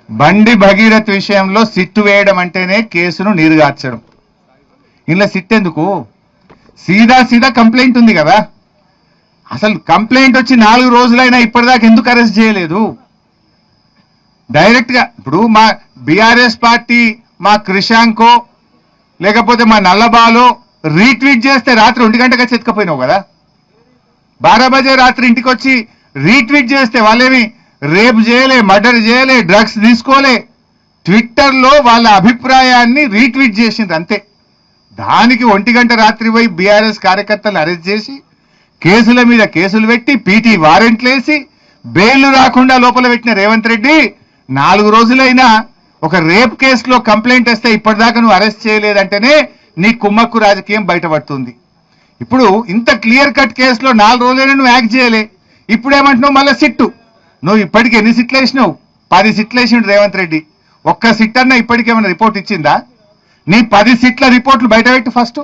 బండి భగీరథ్ విషయంలో సిట్టు వేయడం అంటేనే కేసును నీరుగార్చడం. ఇలా సిట్ ఎందుకు? సీదా కంప్లైంట్ ఉంది కదా. అసలు కంప్లైంట్ వచ్చి 4 రోజులైనా ఇప్పటిదాకా ఎందుకు అరెస్ట్ చేయలేదు? డైరెక్ట్గా ఇప్పుడు మా బీఆర్ఎస్ పార్టీ మా క్రిషాంకో లేకపోతే మా నల్లబాలో రీట్వీట్ చేస్తే రాత్రి 1 గంటగా చెతకపోయినావు కదా. 12 బజే రాత్రి ఇంటికి వచ్చి రీట్వీట్ చేస్తే వాళ్ళేమి రేప్ చేయలే, మర్డర్ చేయలే, డ్రగ్స్ తీసుకోలే. ట్విట్టర్లో వాళ్ళ అభిప్రాయాన్ని రీట్వీట్ చేసింది అంతే. దానికి 1 గంట రాత్రి పోయి బీఆర్ఎస్ కార్యకర్తలు అరెస్ట్ చేసి కేసుల మీద కేసులు పెట్టి పీటీ వారెంట్లు వేసి బెయిల్ రాకుండా లోపల పెట్టిన రేవంత్ రెడ్డి 4 రోజులైనా ఒక రేప్ కేసులో కంప్లైంట్ వస్తే ఇప్పటిదాకా నువ్వు అరెస్ట్ చేయలేదంటేనే నీ కుమ్మక్కు రాజకీయం బయటపడుతుంది. ఇప్పుడు ఇంత క్లియర్ కట్ కేసులో 4 రోజులైనా నువ్వు యాక్ట్ చేయలే. ఇప్పుడేమంటున్నావు మళ్ళీ సిట్టు. నువ్వు ఇప్పటికి ఎన్ని సిట్లు వేసినావు? 10 సిట్లు వేసిండు రేవంత్ రెడ్డి. ఒక్క సిట్ అన్నా ఇప్పటికేమైనా రిపోర్ట్ ఇచ్చిందా? నీ 10 సిట్ల రిపోర్ట్లు బయట పెట్టి ఫస్ట్.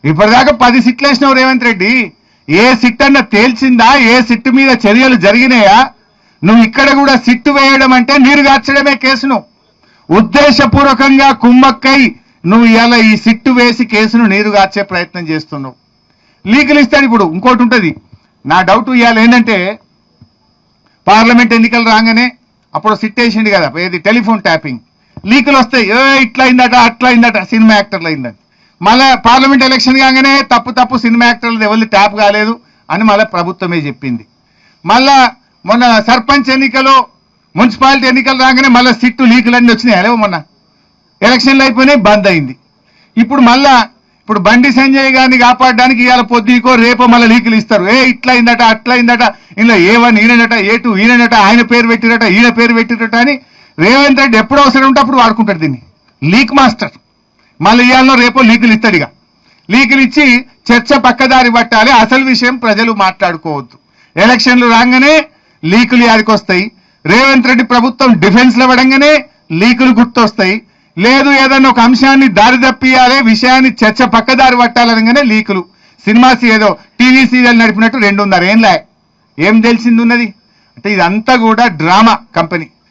ఇప్పటిదాకా 10 సిట్లు వేసినావు రేవంత్ రెడ్డి. ఏ సిట్ అన్నా తేల్చిందా? ఏ సిట్టు మీద చర్యలు జరిగినాయా? నువ్వు ఇక్కడ కూడా సిట్టు వేయడం అంటే నీరుగార్చడమే కేసును. ఉద్దేశపూర్వకంగా కుమ్మక్కై నువ్వు ఇలా ఈ సిట్టు వేసి కేసును నీరుగార్చే ప్రయత్నం చేస్తున్నావు. లీగల్ ఇస్తాడు. ఇప్పుడు ఇంకోటి ఉంటుంది. నా డౌట్ ఇవాళ ఏంటంటే పార్లమెంట్ ఎన్నికలు రాగానే అప్పుడు సిట్ వేసిండు కదా, ఏది టెలిఫోన్ ట్యాపింగ్ లీకులు వస్తాయి. ఇట్లా అయిందట అట్లా అయిందట, సినిమా యాక్టర్లు అయిందని. మళ్ళీ పార్లమెంట్ ఎలక్షన్ కాగానే తప్పు సినిమా యాక్టర్లు ఎవరిది ట్యాప్ కాలేదు అని మళ్ళీ ప్రభుత్వమే చెప్పింది. మళ్ళా మొన్న సర్పంచ్ ఎన్నికలు మున్సిపాలిటీ ఎన్నికలు రాగానే మళ్ళీ సిట్టు లీకులన్నీ వచ్చినాయి. అలేవో మొన్న ఎలక్షన్లు అయిపోయినాయి, బంద్ అయింది. ఇప్పుడు బండి సంజయ్ గారిని కాపాడడానికి ఇవాళ పొద్దుకో రేపో మళ్ళీ లీకులు ఇస్తారు. ఇట్లా అయిందట అట్లా అయిందట, ఇందులో A1 ఈయనట, A2 ఈయనట, ఆయన పేరు పెట్టిరట, ఈయన పేరు పెట్టిరట అని రేవంత్ రెడ్డి ఎప్పుడు అవసరం ఉంటే అప్పుడు వాడుకుంటాడు దీన్ని. Leak master. మళ్ళీ ఇవాళ రేపో లీకులు ఇస్తాడు. ఇక లీకులు ఇచ్చి చర్చ పక్కదారి పట్టాలి. అసలు విషయం ప్రజలు మాట్లాడుకోవద్దు. ఎలక్షన్లు రాగానే లీకులు యాదికి వస్తాయి. రేవంత్ రెడ్డి ప్రభుత్వం డిఫెన్స్ లో పడంగానే లీకులు గుర్తొస్తాయి. లేదు ఏదన్నా ఒక అంశాన్ని దారి తప్పియాలి, విషయాన్ని చర్చ పక్కదారి పట్టాలనగానే లీకులు. సినిమాస్ ఏదో టీవీ సీరియల్ నడిపినట్టు 2.5 ఏళ్ళ ఏం తెలిసింది ఉన్నది అంటే ఇదంతా కూడా డ్రామా కంపెనీ.